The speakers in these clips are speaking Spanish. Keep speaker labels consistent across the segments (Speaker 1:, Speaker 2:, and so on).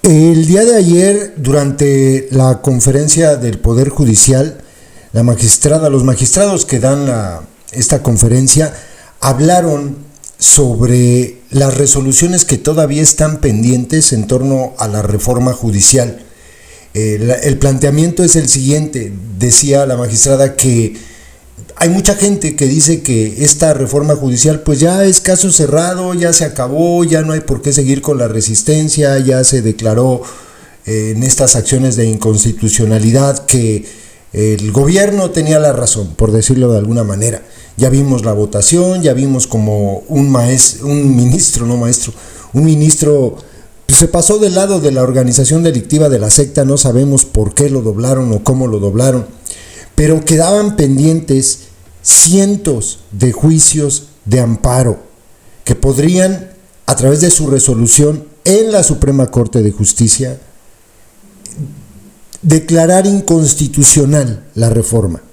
Speaker 1: El día de ayer, durante la conferencia del Poder Judicial, los magistrados que dan esta conferencia hablaron sobre las resoluciones que todavía están pendientes en torno a la reforma judicial. El planteamiento es el siguiente: decía la magistrada que hay mucha gente que dice que esta reforma judicial pues ya es caso cerrado, ya se acabó, ya no hay por qué seguir con la resistencia, ya se declaró en estas acciones de inconstitucionalidad que el gobierno tenía la razón, por decirlo de alguna manera. Ya vimos la votación, ya vimos como un ministro se pasó del lado de la organización delictiva de la secta, no sabemos por qué lo doblaron o cómo lo doblaron, pero quedaban pendientes cientos de juicios de amparo que podrían, a través de su resolución en la Suprema Corte de Justicia, declarar inconstitucional la reforma.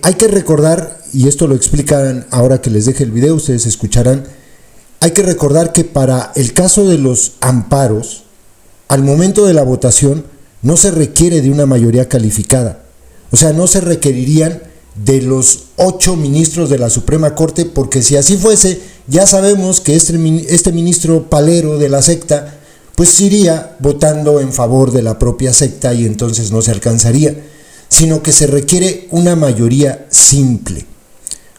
Speaker 1: Hay que recordar, y esto lo explican ahora que les deje el video, ustedes escucharán, hay que recordar que para el caso de los amparos, al momento de la votación, no se requiere de una mayoría calificada. O sea, no se requerirían de los 8 ministros de la Suprema Corte, porque si así fuese, ya sabemos que este ministro palero de la secta, pues iría votando en favor de la propia secta y entonces no se alcanzaría, sino que se requiere una mayoría simple.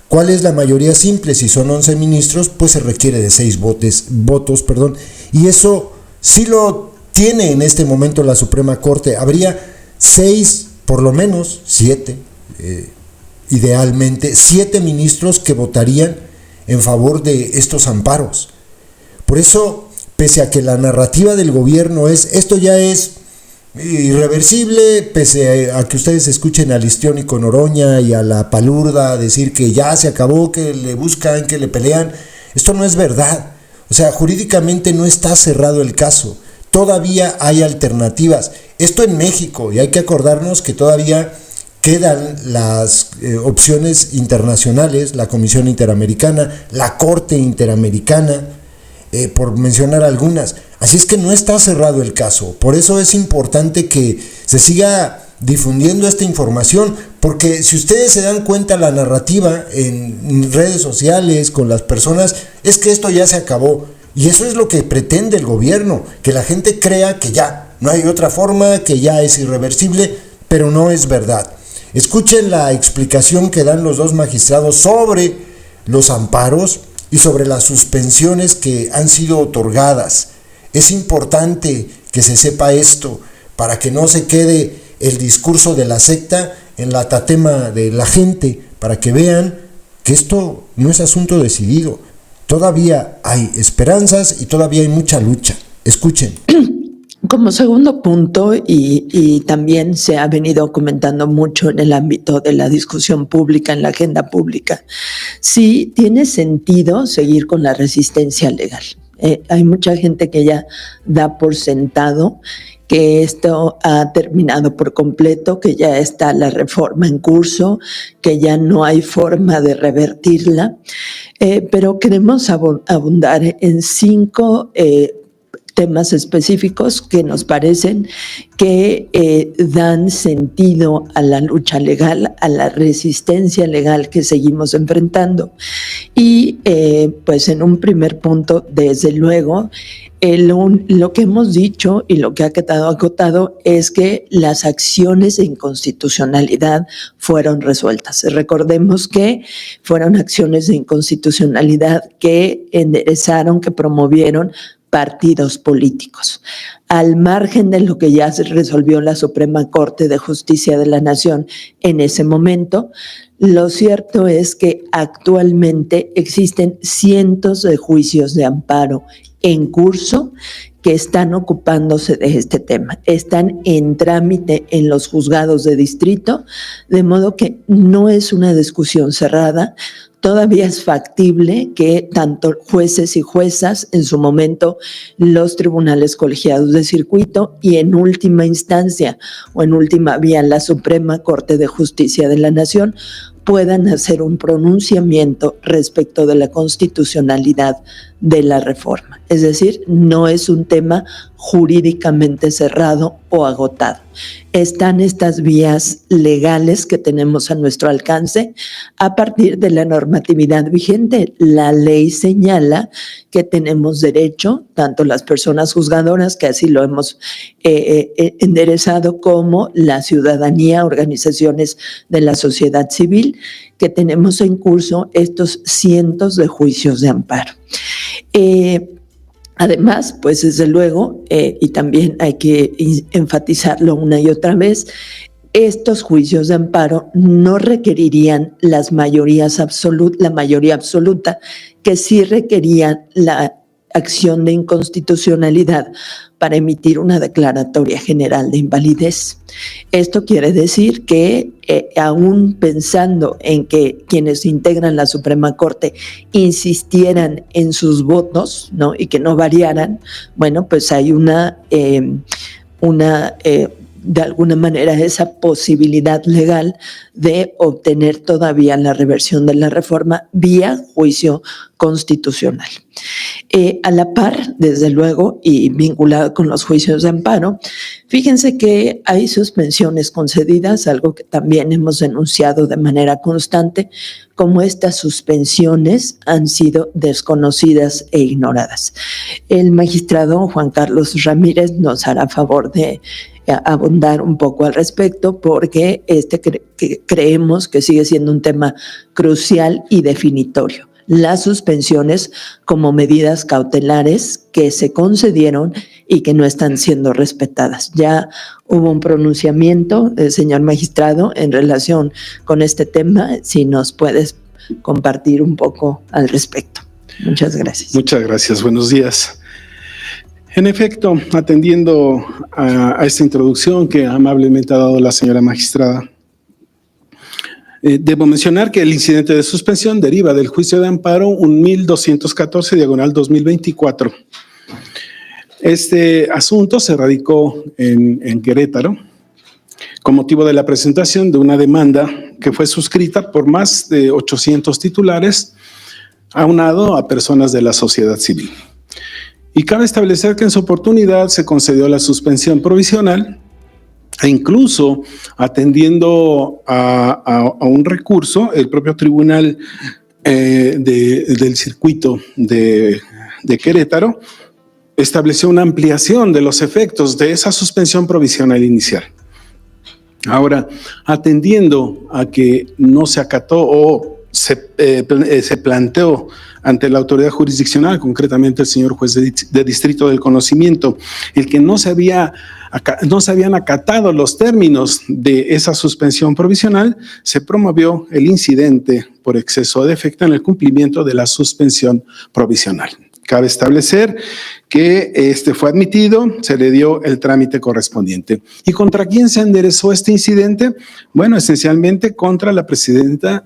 Speaker 1: ¿Cuál es la mayoría simple? Si son 11 ministros, pues se requiere de 6 votos, y eso sí lo tiene en este momento la Suprema Corte. Habría 6, por lo menos 7, idealmente 7 ministros que votarían en favor de estos amparos. Por eso, pese a que la narrativa del gobierno esto ya es irreversible, pese a que ustedes escuchen a Listión y con Oroña y a la Palurda decir que ya se acabó, que le buscan, que le pelean, esto no es verdad. O sea, jurídicamente no está cerrado el caso, todavía hay alternativas. Esto en México, y hay que acordarnos que todavía quedan las opciones internacionales, la Comisión Interamericana, la Corte Interamericana, por mencionar algunas. Así es que no está cerrado el caso. Por eso es importante que se siga difundiendo esta información, porque si ustedes se dan cuenta, la narrativa en redes sociales con las personas es que esto ya se acabó, y eso es lo que pretende el gobierno, que la gente crea que ya no hay otra forma, que ya es irreversible, pero no es verdad. Escuchen la explicación que dan los 2 magistrados sobre los amparos y sobre las suspensiones que han sido otorgadas. Es importante que se sepa esto para que no se quede el discurso de la secta en la tatema de la gente, para que vean que esto no es asunto decidido. Todavía hay esperanzas y todavía hay mucha lucha. Escuchen.
Speaker 2: Como segundo punto, y también se ha venido comentando mucho en el ámbito de la discusión pública, en la agenda pública, sí tiene sentido seguir con la resistencia legal. Hay mucha gente que ya da por sentado que esto ha terminado por completo, que ya está la reforma en curso, que ya no hay forma de revertirla, pero queremos abundar en 5 temas específicos que nos parecen que dan sentido a la lucha legal, a la resistencia legal que seguimos enfrentando. Y pues en un primer punto, desde luego, lo que hemos dicho y lo que ha quedado acotado es que las acciones de inconstitucionalidad fueron resueltas. Recordemos que fueron acciones de inconstitucionalidad que enderezaron, que promovieron partidos políticos, al margen de lo que ya se resolvió la Suprema Corte de Justicia de la Nación en ese momento. Lo cierto es que actualmente existen cientos de juicios de amparo en curso que están ocupándose de este tema, están en trámite en los juzgados de distrito, de modo que no es una discusión cerrada. Todavía es factible que tanto jueces y juezas, en su momento los tribunales colegiados de circuito y en última instancia o en última vía la Suprema Corte de Justicia de la Nación puedan hacer un pronunciamiento respecto de la constitucionalidad de la reforma. Es decir, no es un tema jurídicamente cerrado o agotado. Están estas vías legales que tenemos a nuestro alcance a partir de la normatividad vigente. La ley señala que tenemos derecho, tanto las personas juzgadoras, que así lo hemos enderezado, como la ciudadanía, organizaciones de la sociedad civil, que tenemos en curso estos cientos de juicios de amparo. Además, pues desde luego, y también hay que enfatizarlo una y otra vez, estos juicios de amparo no requerirían la mayoría absoluta, que sí requerían la acción de inconstitucionalidad para emitir una declaratoria general de invalidez. Esto quiere decir que aún pensando en que quienes integran la Suprema Corte insistieran en sus votos, ¿no?, y que no variaran, bueno, pues hay de alguna manera esa posibilidad legal de obtener todavía la reversión de la reforma vía juicio constitucional. A la par, desde luego, y vinculado con los juicios de amparo, fíjense que hay suspensiones concedidas, algo que también hemos denunciado de manera constante, como estas suspensiones han sido desconocidas e ignoradas. El magistrado Juan Carlos Ramírez nos hará favor de abundar un poco al respecto, porque creemos que sigue siendo un tema crucial y definitorio. Las suspensiones como medidas cautelares que se concedieron y que no están siendo respetadas. Ya hubo un pronunciamiento del señor magistrado en relación con este tema, si nos puedes compartir un poco al respecto. Muchas gracias.
Speaker 3: Muchas gracias, buenos días. En efecto, atendiendo a esta introducción que amablemente ha dado la señora magistrada, debo mencionar que el incidente de suspensión deriva del juicio de amparo 1214/2024. Este asunto se radicó en Querétaro con motivo de la presentación de una demanda que fue suscrita por más de 800 titulares, aunado a personas de la sociedad civil. Y cabe establecer que en su oportunidad se concedió la suspensión provisional, e incluso atendiendo a un recurso, el propio tribunal del circuito de Querétaro estableció una ampliación de los efectos de esa suspensión provisional inicial. Ahora, atendiendo a que no se acató o se planteó ante la autoridad jurisdiccional, concretamente el señor juez de distrito del conocimiento, el que no se habían acatado los términos de esa suspensión provisional, se promovió el incidente por exceso de efecto en el cumplimiento de la suspensión provisional. Cabe establecer que este fue admitido, se le dio el trámite correspondiente. ¿Y contra quién se enderezó este incidente? Bueno, esencialmente contra la presidenta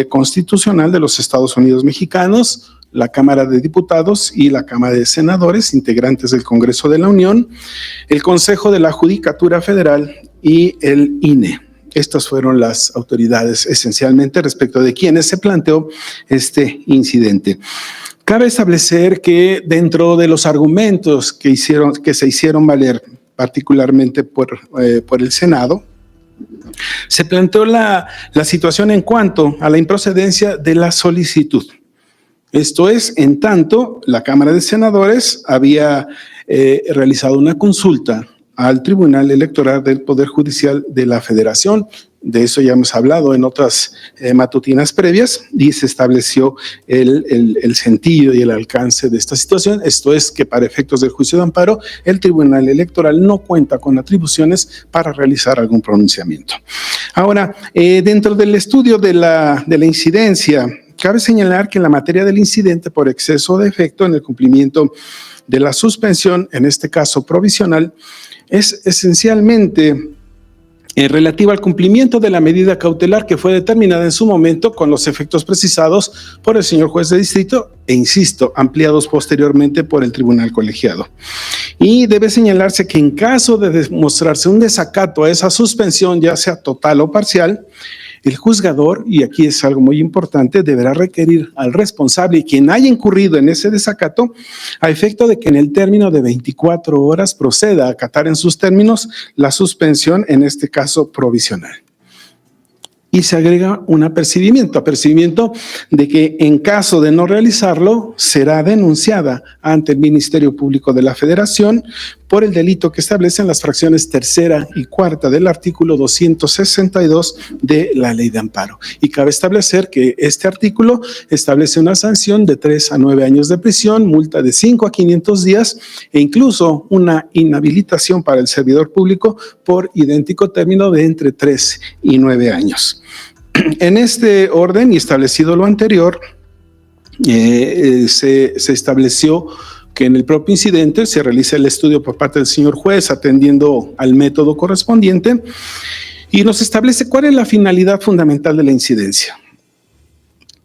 Speaker 3: constitucional de los Estados Unidos mexicanos, la Cámara de Diputados y la Cámara de Senadores, integrantes del Congreso de la Unión, el Consejo de la Judicatura Federal y el INE. Estas fueron las autoridades esencialmente respecto de quienes se planteó este incidente. Cabe establecer que dentro de los argumentos que se hicieron valer, particularmente por el Senado, se planteó la situación en cuanto a la improcedencia de la solicitud. Esto es, en tanto, la Cámara de Senadores había realizado una consulta al Tribunal Electoral del Poder Judicial de la Federación. De eso ya hemos hablado en otras matutinas previas, y se estableció el sentido y el alcance de esta situación. Esto es, que para efectos del juicio de amparo, el Tribunal Electoral no cuenta con atribuciones para realizar algún pronunciamiento. Ahora, dentro del estudio de la incidencia, cabe señalar que en la materia del incidente por exceso de efecto en el cumplimiento de la suspensión, en este caso provisional, es esencialmente relativa al cumplimiento de la medida cautelar que fue determinada en su momento con los efectos precisados por el señor juez de distrito e, insisto, ampliados posteriormente por el tribunal colegiado. Y debe señalarse que en caso de demostrarse un desacato a esa suspensión, ya sea total o parcial, el juzgador, y aquí es algo muy importante, deberá requerir al responsable y quien haya incurrido en ese desacato, a efecto de que en el término de 24 horas proceda a acatar en sus términos la suspensión, en este caso provisional. Y se agrega un apercibimiento de que en caso de no realizarlo, será denunciada ante el Ministerio Público de la Federación por el delito que establecen las fracciones tercera y cuarta del artículo 262 de la Ley de Amparo. Y cabe establecer que este artículo establece una sanción de 3 a 9 años de prisión, multa de 5 a 500 días e incluso una inhabilitación para el servidor público por idéntico término de entre 3 y 9 años. En este orden y establecido lo anterior, se estableció que en el propio incidente se realiza el estudio por parte del señor juez atendiendo al método correspondiente y nos establece cuál es la finalidad fundamental de la incidencia.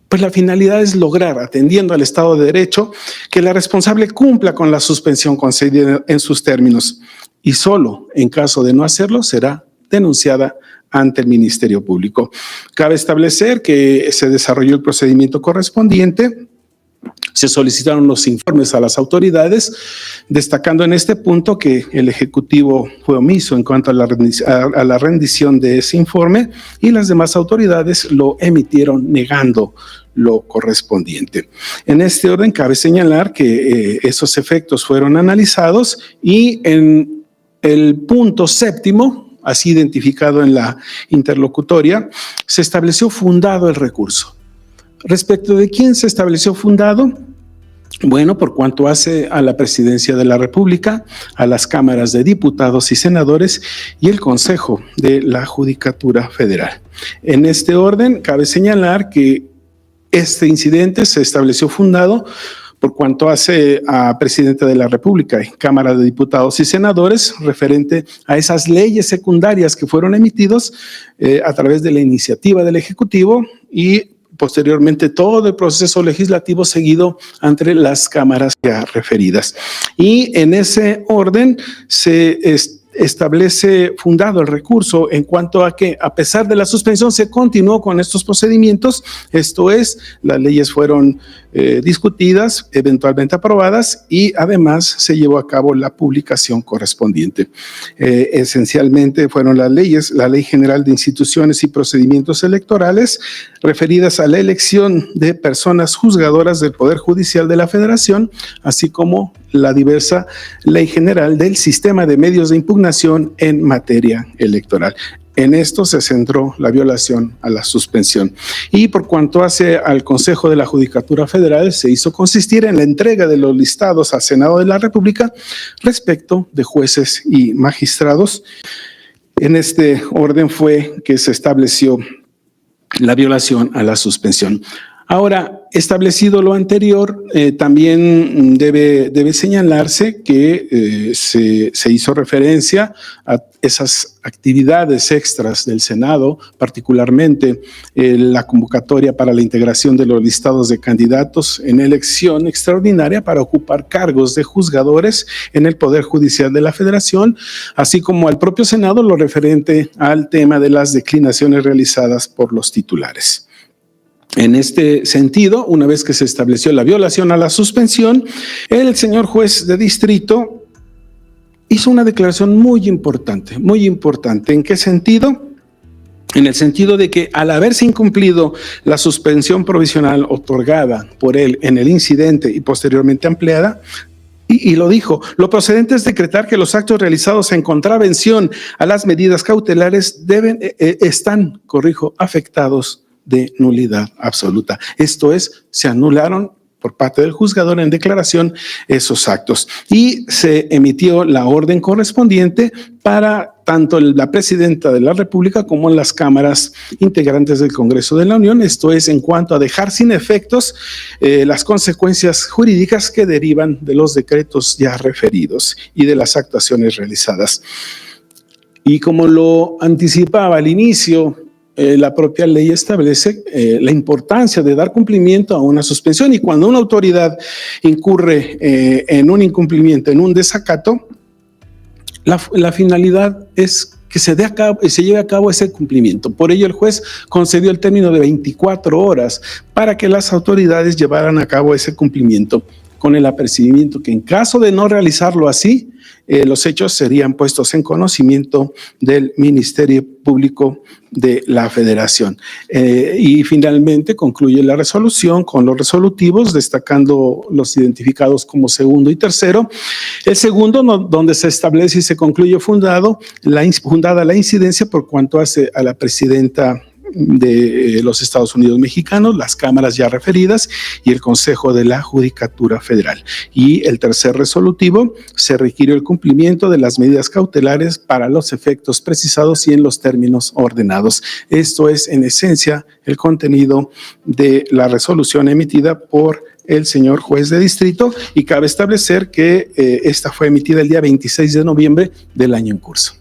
Speaker 3: Pues la finalidad es lograr, atendiendo al Estado de Derecho, que la responsable cumpla con la suspensión concedida en sus términos y solo en caso de no hacerlo será denunciada ante el Ministerio Público. Cabe establecer que se desarrolló el procedimiento correspondiente. Se solicitaron los informes a las autoridades, destacando en este punto que el Ejecutivo fue omiso en cuanto a la rendición de ese informe y las demás autoridades lo emitieron negando lo correspondiente. En este orden cabe señalar que esos efectos fueron analizados y en el punto séptimo, así identificado en la interlocutoria, se estableció fundado el recurso. Respecto de quién se estableció fundado, bueno, por cuanto hace a la Presidencia de la República, a las cámaras de diputados y senadores y el Consejo de la Judicatura Federal. En este orden, cabe señalar que este incidente se estableció fundado por cuanto hace a Presidente de la República y Cámara de Diputados y Senadores referente a esas leyes secundarias que fueron emitidos a través de la iniciativa del Ejecutivo y posteriormente todo el proceso legislativo seguido entre las cámaras ya referidas. Y en ese orden se establece fundado el recurso en cuanto a que a pesar de la suspensión se continuó con estos procedimientos, esto es, las leyes fueron discutidas, eventualmente aprobadas y además se llevó a cabo la publicación correspondiente. Esencialmente fueron las leyes, la Ley General de Instituciones y Procedimientos Electorales referidas a la elección de personas juzgadoras del Poder Judicial de la Federación, así como la diversa Ley General del Sistema de Medios de Impugnación en materia electoral. En esto se centró la violación a la suspensión. Y por cuanto hace al Consejo de la Judicatura Federal, se hizo consistir en la entrega de los listados al Senado de la República respecto de jueces y magistrados. En este orden fue que se estableció la violación a la suspensión. Ahora, establecido lo anterior, también debe señalarse que se hizo referencia a esas actividades extras del Senado, particularmente la convocatoria para la integración de los listados de candidatos en elección extraordinaria para ocupar cargos de juzgadores en el Poder Judicial de la Federación, así como al propio Senado lo referente al tema de las declinaciones realizadas por los titulares. En este sentido, una vez que se estableció la violación a la suspensión, el señor juez de distrito hizo una declaración muy importante. ¿En qué sentido? En el sentido de que al haberse incumplido la suspensión provisional otorgada por él en el incidente y posteriormente ampliada, y lo dijo, lo procedente es decretar que los actos realizados en contravención a las medidas cautelares están afectados de nulidad absoluta. Esto es, se anularon por parte del juzgador en declaración esos actos y se emitió la orden correspondiente para tanto la Presidenta de la República como las cámaras integrantes del Congreso de la Unión, esto es en cuanto a dejar sin efectos las consecuencias jurídicas que derivan de los decretos ya referidos y de las actuaciones realizadas. Y como lo anticipaba al inicio, la propia ley establece la importancia de dar cumplimiento a una suspensión y cuando una autoridad incurre en un incumplimiento, en un desacato, la finalidad es que se lleve a cabo ese cumplimiento. Por ello, el juez concedió el término de 24 horas para que las autoridades llevaran a cabo ese cumplimiento, con el apercibimiento que en caso de no realizarlo así, los hechos serían puestos en conocimiento del Ministerio Público de la Federación. Y finalmente concluye la resolución con los resolutivos, destacando los identificados como segundo y tercero. El segundo, donde se establece y se concluye fundada la incidencia por cuanto hace a la presidenta de los Estados Unidos mexicanos, las cámaras ya referidas y el Consejo de la Judicatura Federal. Y el tercer resolutivo, se requirió el cumplimiento de las medidas cautelares para los efectos precisados y en los términos ordenados. Esto es, en esencia, el contenido de la resolución emitida por el señor juez de distrito, y cabe establecer que esta fue emitida el día 26 de noviembre del año en curso.